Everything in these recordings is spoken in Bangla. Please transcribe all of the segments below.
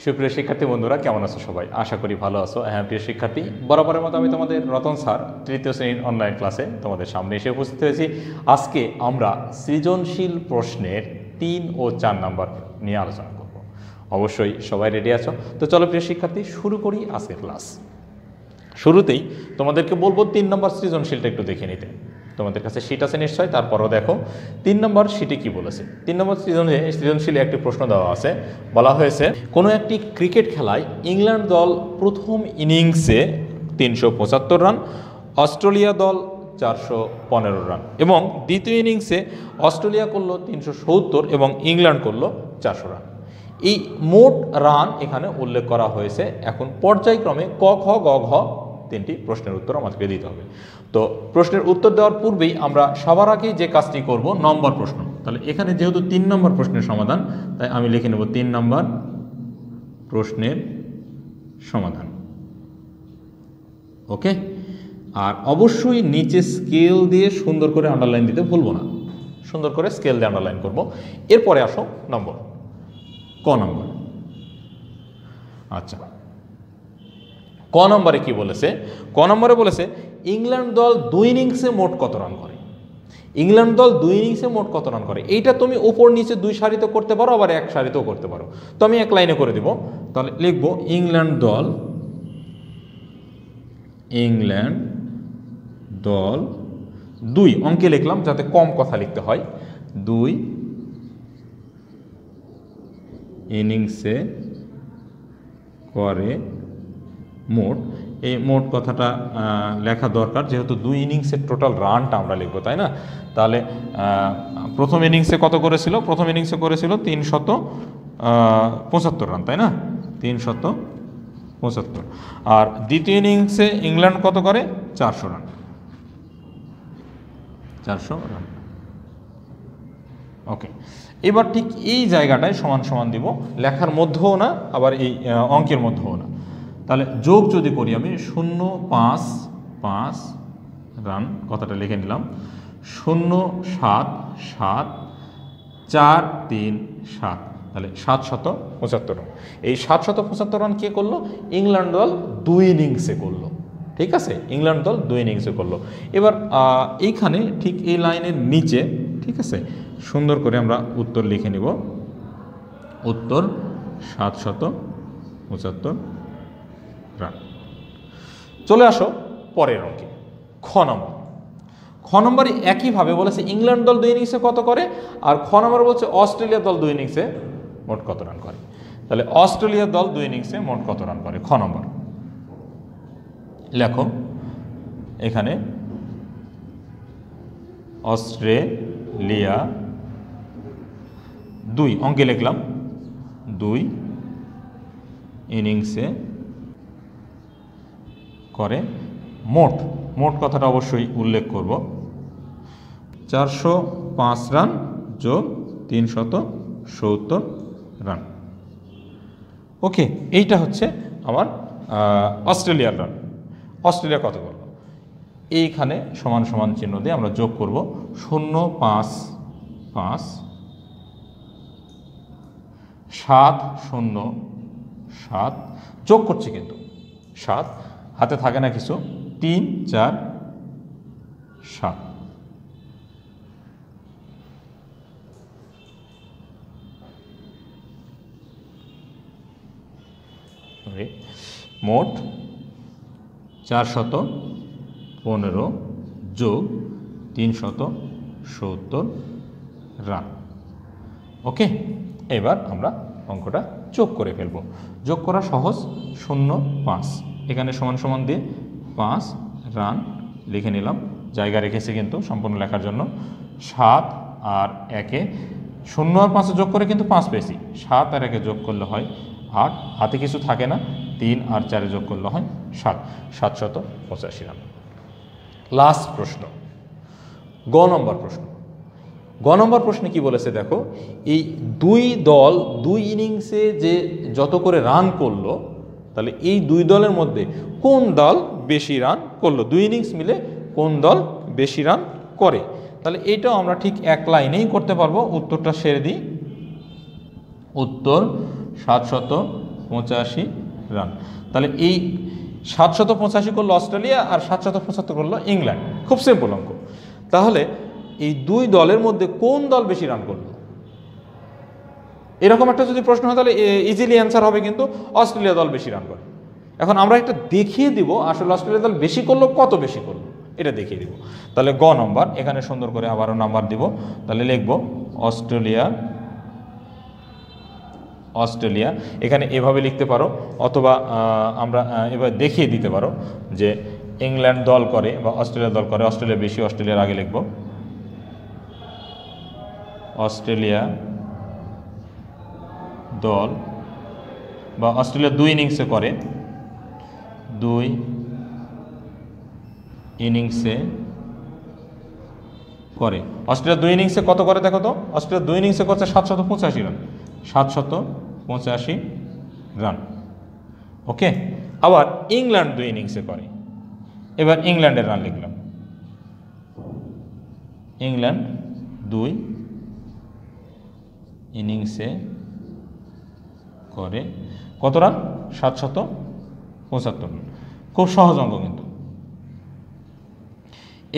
সুপ্রিয় শিক্ষার্থী বন্ধুরা, কেমন আছো সবাই? আশা করি ভালো আছো। হ্যাঁ প্রিয় শিক্ষার্থী, বরাবরের মতো আমি তোমাদের রতন স্যার তৃতীয় শ্রেণীর অনলাইন ক্লাসে তোমাদের সামনে এসে উপস্থিত হয়েছি। আজকে আমরা সৃজনশীল প্রশ্নের 3 ও 4 নাম্বার নিয়ে আলোচনা করব। অবশ্যই সবাই রেডি আছো? তো চলো প্রিয় শিক্ষার্থী, শুরু করি আজকের ক্লাস। শুরুতেই তোমাদেরকে বলবো 3 নম্বর সৃজনশীলটা একটু দেখে নিতে। তোমাদের কাছে শীট আছে নিশ্চয়, তারপরও দেখো 3 নম্বর শীটে কি বলেছে। 3 নম্বর সৃজনশীলে একটি প্রশ্ন দেওয়া আছে, বলা হয়েছে কোনো একটি ক্রিকেট খেলায় ইংল্যান্ড দল প্রথম ইনিংসে 375 রান, অস্ট্রেলিয়া দল 415 রান এবং দ্বিতীয় ইনিংসে অস্ট্রেলিয়া করলো 370 এবং ইংল্যান্ড করলো 400 রান। এই মোট রান এখানে উল্লেখ করা হয়েছে। এখন পর্যায়ক্রমে ক, খ, গ, ঘ 3টি প্রশ্নের উত্তর আমাদেরকে দিতে হবে। তো প্রশ্নের উত্তর দেওয়ার পূর্বেই আমরা সবার আগেই যে কাজটি করব, নম্বর প্রশ্ন। তাহলে এখানে যেহেতু 3 নম্বর প্রশ্নের সমাধান, তাই আমি লিখে নেব 3 নম্বর প্রশ্নের সমাধান। ওকে, আর অবশ্যই নিচে স্কেল দিয়ে সুন্দর করে আন্ডারলাইন দিতে ভুলবো না। সুন্দর করে স্কেল দিয়ে আন্ডারলাইন করব। এরপরে আসো নম্বর ক নম্বর। আচ্ছা, ক নম্বরে কি বলেছে? ক নম্বরে বলেছে ইংল্যান্ড দল 2 ইনিংসে মোট কত রান করে। ইংল্যান্ড দল 2 ইনিংসে মোট কত রান করে, এইটা তুমি উপর নিচে 2 সারিতেও করতে পারো, আবার এক সারিতেও করতে পারো। তো আমি এক লাইনে করে দিব। তাহলে লিখব ইংল্যান্ড দল 2 অঙ্কে লিখলাম যাতে কম কথা লিখতে হয়। 2 ইনিংসে করে মোট, এই মোট কথাটা লেখা দরকার, যেহেতু 2 ইনিংসের টোটাল রানটা আমরা লিখবো, তাই না? তাহলে প্রথম ইনিংসে কত করেছিল? প্রথম ইনিংসে করেছিল 375 রান, তাই না? 375। আর দ্বিতীয় ইনিংসে ইংল্যান্ড কত করে? 400 রান। 400 রান। ওকে, এবার ঠিক এই জায়গাটায় সমান সমান দিব, লেখার মধ্যেও না আবার এই অঙ্কের মধ্যেও না। তাহলে যোগ যদি করি আমি 0.55 রান কথাটা লিখে নিলাম, 0.7 4 3 7, তাহলে 775 রান। এই 775 রান কে করলো? ইংল্যান্ড দল 2 ইনিংসে করলো। ঠিক আছে, ইংল্যান্ড দল 2 ইনিংসে করলো। এবার এইখানে ঠিক এই লাইনের নিচে, ঠিক আছে, সুন্দর করে আমরা উত্তর লিখে নিব। উত্তর 775 রান। চলে আসো পরের অঙ্কে, খ নম্বর। খ নম্বরে একইভাবে বলেছে ইংল্যান্ড দল 2 ইনিংসে কত করে, আর খ নম্বর বলছে অস্ট্রেলিয়া দল 2 ইনিংসে মোট কত রান করে। তাহলে অস্ট্রেলিয়া দল 2 ইনিংসে মোট কত রান করে, খ নম্বর লেখো। এখানে অস্ট্রেলিয়া 2 অঙ্কে লিখলাম 2 ইনিংসে করে মোট, মোট কথাটা অবশ্যই উল্লেখ করব, 405 রান যোগ 370 রান। ওকে, এইটা হচ্ছে আমার অস্ট্রেলিয়ার রান। অস্ট্রেলিয়া কত করলো? এইখানে সমান সমান চিহ্ন দিয়ে আমরা যোগ করব 0.55 707 যোগ করছি, কিন্তু 7 হাতে থাকে না কিছু, 3 4 7। মোট 415 যোগ 370 রান। ওকে, এবার আমরা অঙ্কটা যোগ করে ফেলবো। যোগ করা সহজ, 0.5 এখানে সমান সমান দিয়ে 5 রান লিখে নিলাম, জায়গা রেখেছি কিন্তু সম্পূর্ণ লেখার জন্য। 7 আর 1-এ 0 আর 5 যোগ করে কিন্তু 5 পেয়েছি, 7 আর 1-এ যোগ করলে হয় 8, হাতে কিছু থাকে না, 3 আর 4-এ যোগ করলে হয় 7, 785 রান। লাস্ট প্রশ্ন, গ নম্বর প্রশ্ন। গ নম্বর প্রশ্নে কি বলেছে দেখো, এই 2 দল 2 ইনিংসে যে যত করে রান করলো, তাহলে এই 2 দলের মধ্যে কোন দল বেশি রান করলো, 2 ইনিংস মিলে কোন দল বেশি রান করে। তাহলে এইটাও আমরা ঠিক এক লাইনেই করতে পারবো। উত্তরটা সেরে দিই। উত্তর 775 85 রান। তাহলে এই 785 করলো অস্ট্রেলিয়া আর 775 করলো ইংল্যান্ড। খুব সিম্পল অঙ্ক। তাহলে এই দুই দলের মধ্যে কোন দল বেশি রান করলো, এরকম একটা যদি প্রশ্ন হয় তাহলে ইজিলি অ্যান্সার হবে কিন্তু অস্ট্রেলিয়া দল বেশি রান করে। এখন আমরা একটা দেখিয়ে দিব আসলে অস্ট্রেলিয়া দল বেশি করলো, কত বেশি করলো এটা দেখিয়ে দিব। তাহলে গ নম্বর, এখানে সুন্দর করে আবারও নাম্বার দিব। তাহলে লিখব অস্ট্রেলিয়া, এখানে এভাবে লিখতে পারো, অথবা আমরা এবার দেখিয়ে দিতে পারো যে ইংল্যান্ড দল করে বা অস্ট্রেলিয়া দল করে, অস্ট্রেলিয়া বেশি, অস্ট্রেলিয়ার আগে লিখব অস্ট্রেলিয়া দল, বা অস্ট্রেলিয়া 2 ইনিংসে করে, 2 ইনিংসে করে। অস্ট্রেলিয়া 2 ইনিংসে কত করে দেখো তো, অস্ট্রেলিয়া 2 ইনিংসে করছে 785 রান, 785 রান। ওকে, আবার ইংল্যান্ড 2 ইনিংসে করে, এবার ইংল্যান্ডের রান লিখলাম, ইংল্যান্ড 2 ইনিংসে করে কত রান, 775 রান। খুব সহজ অঙ্ক কিন্তু।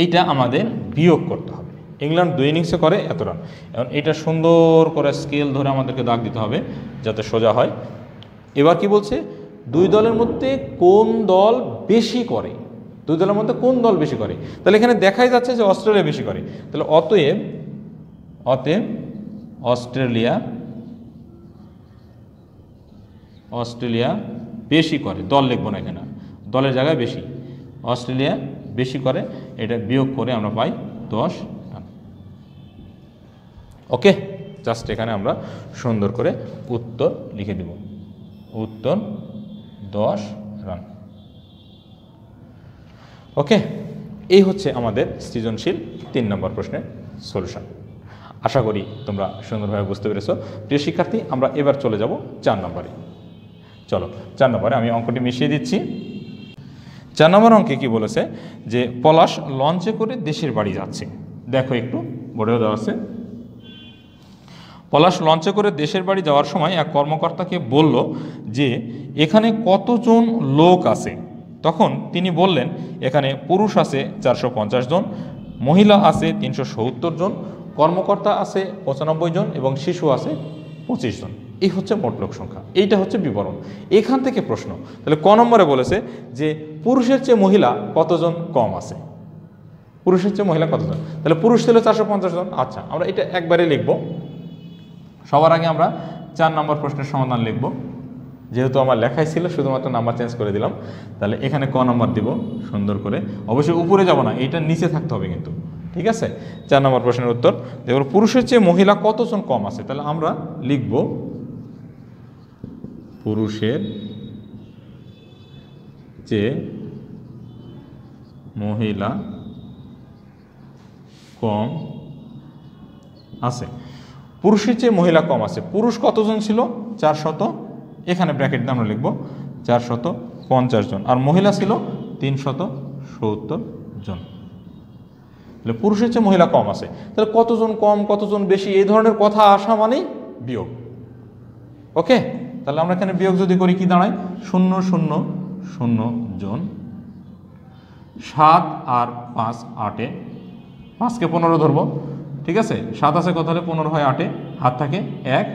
এইটা আমাদের বিয়োগ করতে হবে। ইংল্যান্ড 2 ইনিংসে করে এত রান। এখন এটা সুন্দর করে স্কেল ধরে আমাদেরকে দাগ দিতে হবে যাতে সোজা হয়। এবার কি বলছে, দুই দলের মধ্যে কোন দল বেশি করে, দুই দলের মধ্যে কোন দল বেশি করে। তাহলে এখানে দেখাই যাচ্ছে যে অস্ট্রেলিয়া বেশি করে। তাহলে অতএব অস্ট্রেলিয়া বেশি করে, দল লিখবো না এখানে, দলের জায়গায় বেশি, অস্ট্রেলিয়া বেশি করে, এটা বিয়োগ করে আমরা পাই 10 রান। ওকে, জাস্ট এখানে আমরা সুন্দর করে উত্তর লিখে দেব, উত্তর 10 রান। ওকে, এই হচ্ছে আমাদের সৃজনশীল 3 নম্বর প্রশ্নের সলিউশন। আশা করি তোমরা সুন্দরভাবে বুঝতে পেরেছো। প্রিয় শিক্ষার্থী, আমরা এবার চলে যাব 4 নম্বরে। চলো 4 নম্বরে আমি অঙ্কটি মিশিয়ে দিচ্ছি। 4 নম্বর অঙ্কে কি বলেছে যে পলাশ লঞ্চে করে দেশের বাড়ি যাচ্ছে। দেখো একটু বোর্ডেও দেওয়া আছে, পলাশ লঞ্চে করে দেশের বাড়ি যাওয়ার সময় এক কর্মকর্তাকে বলল যে এখানে কতজন লোক আছে। তখন তিনি বললেন এখানে পুরুষ আছে 450 জন, মহিলা আছে 370 জন, কর্মকর্তা আছে 95 জন এবং শিশু আছে 25 জন। এই হচ্ছে মোট লোক সংখ্যা, এইটা হচ্ছে বিবরণ। এখান থেকে প্রশ্ন, তাহলে ক নম্বরে বলেছে যে পুরুষের চেয়ে মহিলা কতজন কম আছে, পুরুষের চেয়ে মহিলা কতজন। তাহলে পুরুষ ছিল 450 জন। আচ্ছা, আমরা এটা একবারে লিখব। সবার আগে আমরা 4 নম্বর প্রশ্নের সমাধান লিখব, যেহেতু আমার লেখাই ছিল, শুধুমাত্র নাম্বার চেঞ্জ করে দিলাম। তাহলে এখানে ক নম্বর দিব সুন্দর করে, অবশ্যই উপরে যাব না, এইটা নিচে থাকতে হবে কিন্তু, ঠিক আছে। 4 নম্বর প্রশ্নের উত্তর দেখো, পুরুষের চেয়ে মহিলা কতজন কম আছে। তাহলে আমরা লিখব পুরুষের চেয়ে মহিলা কম আছে। পুরুষের চেয়ে মহিলা কম আছে, পুরুষ কতজন ছিল 400, এখানে ব্র্যাকেট দিয়ে আমরা লিখব 450 জন, আর মহিলা ছিল 370 জন। তাহলে পুরুষের চেয়ে মহিলা কম আছে। তাহলে কতজন কম কতজন বেশি এই ধরনের কথা আসা মানেই বিয়োগ। ওকে, তাহলে আমরা এখানে বিয়োগ যদি করি কি দাঁড়ায়, 0 0 0 জন, 7 আর 5 8, 5কে 15 ধরবো, ঠিক আছে। 7 আছে কত হলে 15 হয় 8, হাত থাকে 1,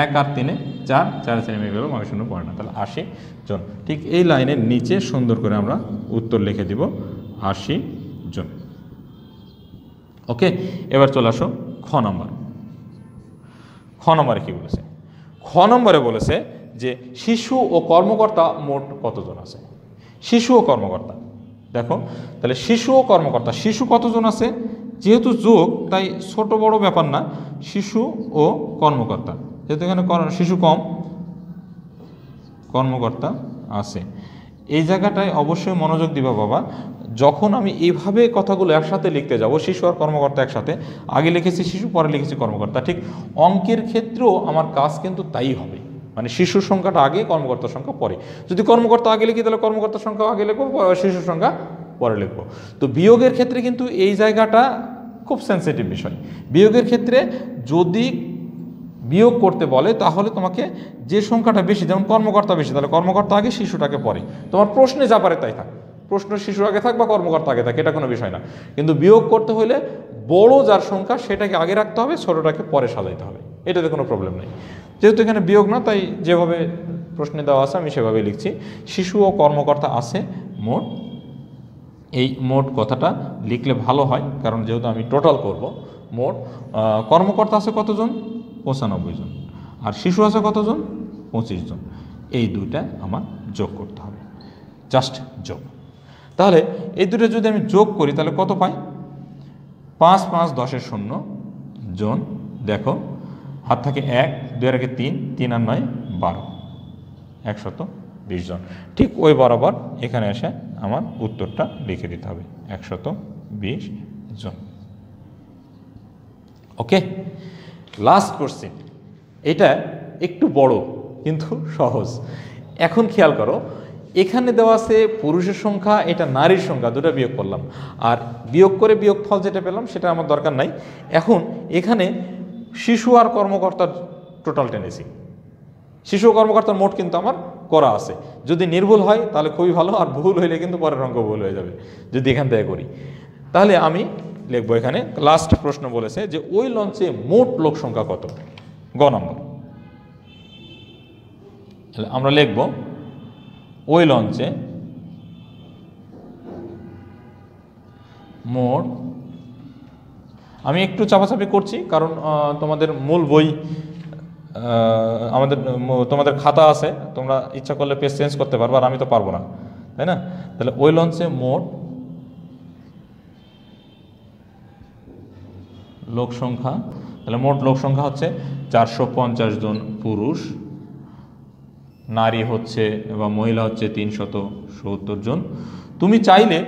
1 আর 3 4, 4 ছেড়ে মেয়ে গেল, মানে 0 পড়ে না, তাহলে 80 জন। ঠিক এই লাইনের নিচে সুন্দর করে আমরা উত্তর লিখে দিব 80 জন। ওকে, এবার চলে আসো খ নম্বর। খ নম্বরে কি বলেছে, খ নম্বরে বলেছে যে শিশু ও কর্মকর্তা মোট কতজন আছে। শিশু ও কর্মকর্তা দেখো, তাহলে শিশু ও কর্মকর্তা, শিশু কতজন আছে, যেহেতু যোগ তাই ছোট বড় ব্যাপার না, শিশু ও কর্মকর্তা, যেহেতু এখানে শিশু কম, কর্মকর্তা আছে। এই জায়গাটায় অবশ্যই মনোযোগ দিবা বাবা, যখন আমি এইভাবে কথাগুলো একসাথে লিখতে যাব, শিশু আর কর্মকর্তা একসাথে, আগে লিখেছি শিশু পরে লিখেছি কর্মকর্তা, ঠিক অঙ্কের ক্ষেত্রেও আমার কাজ কিন্তু তাই হবে, মানে শিশুর সংখ্যাটা আগে, কর্মকর্তার সংখ্যা পরে। যদি কর্মকর্তা আগে লিখি তাহলে কর্মকর্তার সংখ্যা আগে লিখবো, শিশুর সংখ্যা পরে লিখবো। তো বিয়োগের ক্ষেত্রে কিন্তু এই জায়গাটা খুব সেন্সিটিভ বিষয়। বিয়োগের ক্ষেত্রে যদি বিয়োগ করতে বলে তাহলে তোমাকে যে সংখ্যাটা বেশি, যেমন কর্মকর্তা বেশি, তাহলে কর্মকর্তা আগে শিশুটাকে পরে। তোমার প্রশ্নে যা পারে তাই থাক, প্রশ্ন শিশু আগে থাক বা কর্মকর্তা আগে থাক, এটা কোনো বিষয় না। কিন্তু বিয়োগ করতে হলে বড় যার সংখ্যা সেটাকে আগে রাখতে হবে, ছোটোটাকে পরে সাজাইতে হবে, এটাতে কোনো প্রবলেম নেই। যেহেতু এখানে বিয়োগ না, তাই যেভাবে প্রশ্নে দেওয়া আছে আমি সেভাবে লিখছি। শিশু ও কর্মকর্তা আছে মোট, এই মোট কথাটা লিখলে ভালো হয়, কারণ যেহেতু আমি টোটাল করব। মোট কর্মকর্তা আছে কতজন? 95 জন। আর শিশু আছে কতজন? 25 জন। এই দুইটা আমার যোগ করতে হবে, জাস্ট যোগ। তাহলে এই দুটো যদি আমি যোগ করি তাহলে কত পাই? 5 5 10 শূন্য জন। দেখো হাত থাকে 1, 2 আর 3, 3 আর 9 12, 120 জন। ঠিক ওই বরাবর এখানে এসে আমার উত্তরটা লিখে দিতে হবে, 120 জন। ওকে, লাস্ট কোশ্চেন, এটা একটু বড় কিন্তু সহজ। এখন খেয়াল করো, এখানে দেওয়া আছে পুরুষের সংখ্যা, এটা নারীর সংখ্যা, দুটো বিয়োগ করলাম, আর বিয়োগ করে বিয়োগফল যেটা পেলাম সেটা আমার দরকার নাই। এখন এখানে শিশু আর কর্মকর্তার টোটাল টেনেছি, শিশু ও কর্মকর্তার মোট কিন্তু আমার করা আছে। যদি নির্ভুল হয় তাহলে খুবই ভালো, আর ভুল হইলে কিন্তু পরের অঙ্ক ভুল হয়ে যাবে যদি এখান থেকে করি। তাহলে আমি লিখবো এখানে লাস্ট প্রশ্ন বলেছে যে ওই লঞ্চে মোট লোক সংখ্যা কত, গ নম্বর। তাহলে আমরা লিখব ওই লঞ্চে মোট, আমি একটু চাপাচাপি করছি কারণ তোমাদের মূল বই তোমাদের খাতা আছে, তোমরা ইচ্ছা করলে পেজ চেঞ্জ করতে পারবো, আর আমি তো পারবো না, তাই না? তাহলে ওই লঞ্চে মোট লোক সংখ্যা, তাহলে মোট লোক সংখ্যা হচ্ছে 450 জন পুরুষ, নারী হচ্ছে বা মহিলা হচ্ছে 370 জন। তুমি চাইলে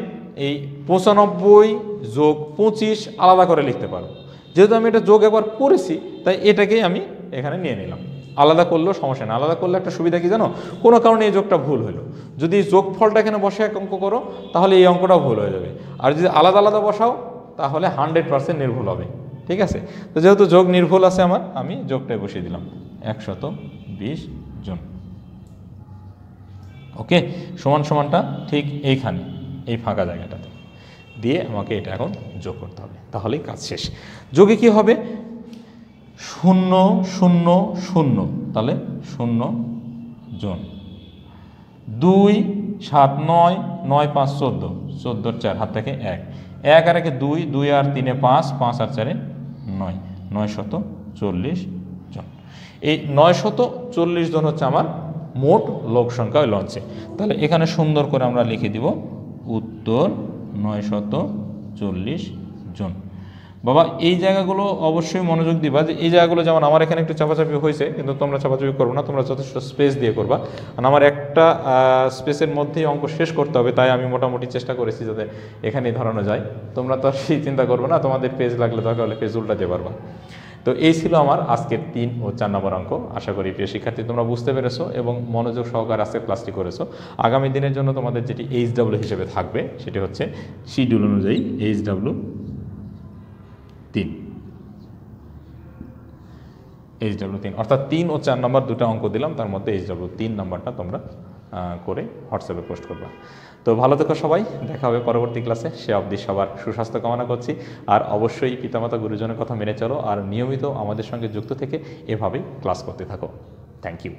এই 95 যোগ 25 আলাদা করে লিখতে পারো, যেহেতু আমি এটা যোগ একবার করেছি তাই এটাকেই আমি এখানে নিয়ে নিলাম। আলাদা করলেও সমস্যা না, আলাদা করলে একটা সুবিধা কি জানো, কোনো কারণে এই যোগটা ভুল হলো, যদি যোগ ফলটা এখানে বসে এক অঙ্ক করো তাহলে এই অঙ্কটাও ভুল হয়ে যাবে, আর যদি আলাদা আলাদা বসাও তাহলে 100% নির্ভুল হবে। ঠিক আছে, তো যেহেতু যোগ নির্ভুল আছে আমার, আমি যোগটাই বসিয়ে দিলাম 120 জন। ওকে, সমান সমানটা ঠিক এইখানে এই ফাঁকা জায়গাটাতে দিয়ে আমাকে এটা এখন যোগ করতে হবে, তাহলেই কাজ শেষ। যোগে কি হবে? 0 0 0, তাহলে 0 জন। 2 7 9 9 5 14, 14 4 হাত থেকে 1, 1 আর 1 2, 2 আর 3 5, 5 আর 4 9, 940 জন। এই 940 জন হচ্ছে আমার মোট লোক সংখ্যা ওই লঞ্চে। তাহলে এখানে সুন্দর করে আমরা লিখে দিব উত্তর 940 জন। বাবা এই জায়গাগুলো অবশ্যই মনোযোগ দিবা, যে এই জায়গাগুলো যেমন আমার এখানে একটু চাপাচাপি হয়েছে, কিন্তু তোমরা চাপাচাপি করবো না, তোমরা যথেষ্ট স্পেস দিয়ে করবা, আর আমার একটা স্পেসের মধ্যেই অঙ্ক শেষ করতে হবে, তাই আমি মোটামুটি চেষ্টা করেছি যাতে এখানেই ধরানো যায়। তোমরা তো আর সেই চিন্তা করবে না, তোমাদের পেজ লাগলে দরকার হলে পেজ উল্টাতে পারবা। তো এই ছিল আমার আজকের 3 ও 4 নম্বর অঙ্ক। আশা করি প্রিয় শিক্ষার্থী তোমরা বুঝতে পেরেছো এবং মনোযোগ সহকারে আজকের ক্লাসটি করেছো। আগামী দিনের জন্য তোমাদের যেটি HW হিসেবে থাকবে সেটি হচ্ছে শিডিউল অনুযায়ী HW 3, অর্থাৎ 3 ও 4 নম্বর দুটো অঙ্ক দিলাম, তার মধ্যে HW 3 নম্বরটা তোমরা করে হোয়াটসঅ্যাপে পোস্ট করবা। তো ভালো থেকো সবাই, দেখা হবে পরবর্তী ক্লাসে। সে অবধি সবার সুস্বাস্থ্য কামনা করছি, আর অবশ্যই পিতামাতা গুরুজনের কথা মেনে চলো, আর নিয়মিত আমাদের সঙ্গে যুক্ত থেকে এভাবেই ক্লাস করতে থাকো। Thank you.